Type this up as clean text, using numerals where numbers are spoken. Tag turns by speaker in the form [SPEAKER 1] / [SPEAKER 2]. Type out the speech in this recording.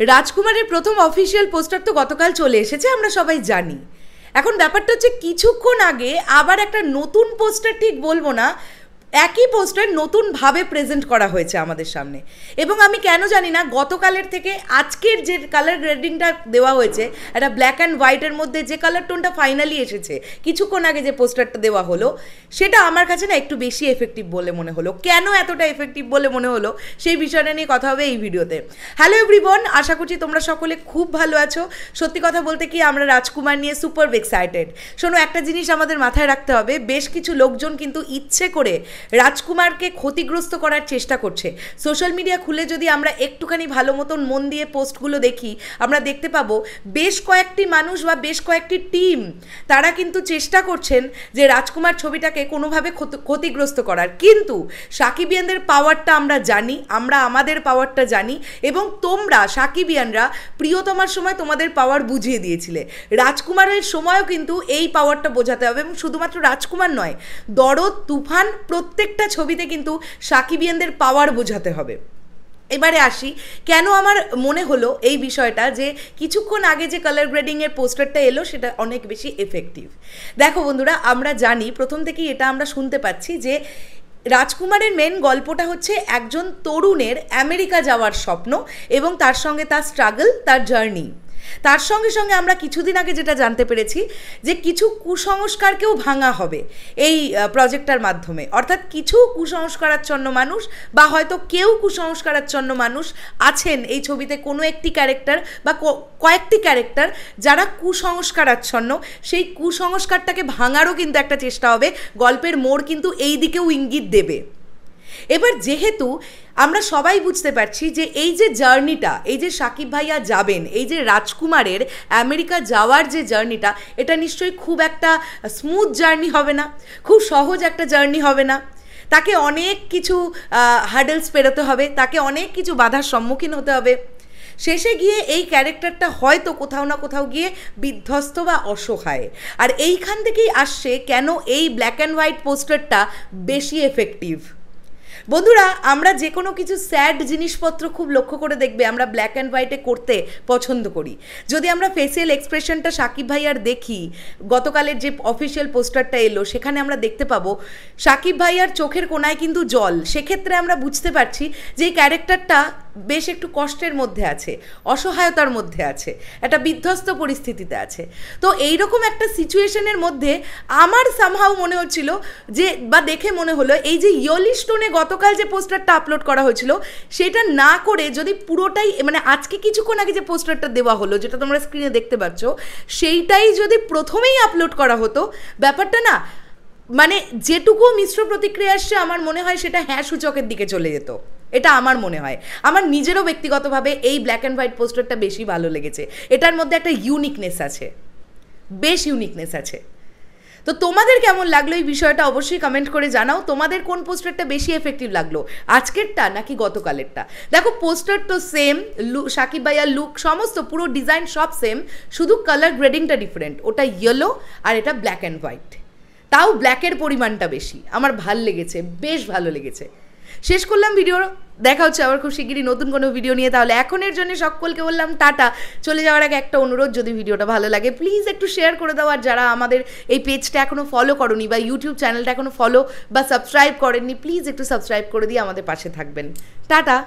[SPEAKER 1] রাজকুমারের প্রথম official poster তো গতকাল চলে এসেছে, আমরা সবাই জানি। এখন ব্যাপারটা হচ্ছে কিছুক্ষণ আগে আবার একটা নতুন পোস্টার, ঠিক বলবো না, একই পোস্টার নতুনভাবে প্রেজেন্ট করা হয়েছে আমাদের সামনে। এবং আমি কেন জানি না, গতকালের থেকে আজকের যে কালার গ্রেডিংটা দেওয়া হয়েছে, একটা ব্ল্যাক অ্যান্ড হোয়াইটের মধ্যে যে কালার টোনটা ফাইনালি এসেছে কিছুক্ষণ আগে যে পোস্টারটা দেওয়া হলো, সেটা আমার কাছে না একটু বেশি এফেক্টিভ বলে মনে হলো। কেন এতটা এফেক্টিভ বলে মনে হলো সেই বিষয়টা নিয়ে কথা হবে এই ভিডিওতে। হ্যালো এভরিওয়ান, আশা করছি তোমরা সকলে খুব ভালো আছো। সত্যি কথা বলতে কি, আমরা রাজকুমার নিয়ে সুপার এক্সাইটেড। শোনো, একটা জিনিস আমাদের মাথায় রাখতে হবে, বেশ কিছু লোকজন কিন্তু ইচ্ছে করে রাজকুমারকে ক্ষতিগ্রস্ত করার চেষ্টা করছে। সোশ্যাল মিডিয়া খুলে যদি আমরা একটুখানি ভালো মতন মন দিয়ে পোস্টগুলো দেখি, আমরা দেখতে পাবো বেশ কয়েকটি মানুষ বা বেশ কয়েকটি টিম তারা কিন্তু চেষ্টা করছেন যে রাজকুমার ছবিটাকে কোনোভাবে ক্ষতিগ্রস্ত করার। কিন্তু সাকিবিয়ানদের পাওয়ারটা আমরা জানি, আমরা আমাদের পাওয়ারটা জানি, এবং তোমরা সাকিবিয়ানরা প্রিয়তমার সময় তোমাদের পাওয়ার বুঝিয়ে দিয়েছিলে। রাজকুমারের সময়ও কিন্তু এই পাওয়ারটা বোঝাতে হবে, এবং শুধুমাত্র রাজকুমার নয়, দরদ, তুফান, প্রত্যেকটা ছবিতে কিন্তু সাকিবিয়ানদের পাওয়ার বোঝাতে হবে। এবারে আসি, কেন আমার মনে হলো এই বিষয়টা যে কিছুক্ষণ আগে যে কালার গ্রেডিংয়ের পোস্টারটা এলো সেটা অনেক বেশি এফেক্টিভ। দেখো বন্ধুরা, আমরা জানি প্রথম থেকেই এটা আমরা শুনতে পাচ্ছি যে রাজকুমারের মেন গল্পটা হচ্ছে একজন তরুণের আমেরিকা যাওয়ার স্বপ্ন এবং তার সঙ্গে তার স্ট্রাগল, তার জার্নি। তার সঙ্গে সঙ্গে আমরা কিছুদিন আগে যেটা জানতে পেরেছি যে কিছু কুসংস্কারকেও ভাঙা হবে এই প্রজেক্টটার মাধ্যমে। অর্থাৎ কিছু কুসংস্কারাচ্ছন্ন মানুষ বা হয়তো কেউ কুসংস্কারাচ্ছন্ন মানুষ আছেন এই ছবিতে, কোনো একটি ক্যারেক্টার বা কয়েকটি ক্যারেক্টার যারা কুসংস্কারাচ্ছন্ন, সেই কুসংস্কারটাকে ভাঙারও কিন্তু একটা চেষ্টা হবে। গল্পের মোড় কিন্তু এই দিকেও ইঙ্গিত দেবে। এবার যেহেতু আমরা সবাই বুঝতে পারছি যে এই যে জার্নিটা, এই যে সাকিব ভাইয়া যাবেন, এই যে রাজকুমারের আমেরিকা যাওয়ার যে জার্নিটা, এটা নিশ্চয়ই খুব একটা স্মুথ জার্নি হবে না, খুব সহজ একটা জার্নি হবে না। তাকে অনেক কিছু হার্ডেলস পেরোতে হবে, তাকে অনেক কিছু বাধার সম্মুখীন হতে হবে। শেষে গিয়ে এই ক্যারেক্টারটা হয়তো কোথাও না কোথাও গিয়ে বিধ্বস্ত বা অসহায়। আর এইখান থেকেই আসছে কেন এই ব্ল্যাক অ্যান্ড হোয়াইট পোস্টারটা বেশি এফেক্টিভ। বন্ধুরা, আমরা যে কোনো কিছু স্যাড জিনিসপত্র খুব লক্ষ্য করে দেখবে আমরা ব্ল্যাক অ্যান্ড হোয়াইটে করতে পছন্দ করি। যদি আমরা ফেসিয়াল এক্সপ্রেশনটা সাকিব ভাইয়ার দেখি, গতকালের যে অফিসিয়াল পোস্টারটা এলো সেখানে আমরা দেখতে পাবো সাকিব ভাইয়ার চোখের কোনায় কিন্তু জল। সেক্ষেত্রে আমরা বুঝতে পারছি যে এই ক্যারেক্টারটা বেশ একটু কষ্টের মধ্যে আছে, অসহায়তার মধ্যে আছে, একটা বিধ্বস্ত পরিস্থিতিতে আছে। তো এইরকম একটা সিচুয়েশনের মধ্যে আমার সামহাও মনে হচ্ছিল যে, বা দেখে মনে হলো, এই যে ইয়েলিস্টোনে গতকাল যে পোস্টারটা আপলোড করা হয়েছিল সেটা না করে যদি পুরোটাই, মানে আজকে কিছুক্ষণ আগে যে পোস্টারটা দেওয়া হলো যেটা তোমরা স্ক্রিনে দেখতে পাচ্ছ, সেইটাই যদি প্রথমেই আপলোড করা হতো, ব্যাপারটা না মানে যেটুকু মিশ্র প্রতিক্রিয়া আসছে আমার মনে হয় সেটা হ্যাঁ সূচকের দিকে চলে যেত। এটা আমার মনে হয়। আমার নিজেরও ব্যক্তিগতভাবে এই ব্ল্যাক অ্যান্ড হোয়াইট পোস্টারটা বেশি ভালো লেগেছে। এটার মধ্যে একটা ইউনিকনেস আছে, বেশ ইউনিকনেস আছে। তো তোমাদের কেমন লাগলো এই বিষয়টা অবশ্যই কমেন্ট করে জানাও। তোমাদের কোন পোস্টারটা বেশি এফেক্টিভ লাগলো, আজকেরটা নাকি গতকালেরটা? দেখো, পোস্টার তো সেম, সাকিব ভাইয়ার লুক সমস্ত পুরো ডিজাইন সব সেম, শুধু কালার গ্রেডিংটা ডিফারেন্ট। ওটা ইয়েলো আর এটা ব্ল্যাক অ্যান্ড হোয়াইট, তাও ব্ল্যাকের পরিমাণটা বেশি। আমার ভাল লেগেছে, বেশ ভালো লেগেছে। শেষ করলাম ভিডিও, দেখা হচ্ছে আবার খুব শিগগিরই নতুন কোনো ভিডিও নিয়ে। তাহলে এখনের জন্য সকলকে বললাম টাটা। চলে যাওয়ার আগে একটা অনুরোধ, যদি ভিডিওটা ভালো লাগে প্লিজ একটু শেয়ার করে দাও। আর যারা আমাদের এই পেজটা এখনও ফলো করোনি বা ইউটিউব চ্যানেলটা এখনও ফলো বা সাবস্ক্রাইব করেননি, প্লিজ একটু সাবস্ক্রাইব করে দিয়ে আমাদের পাশে থাকবেন। টাটা।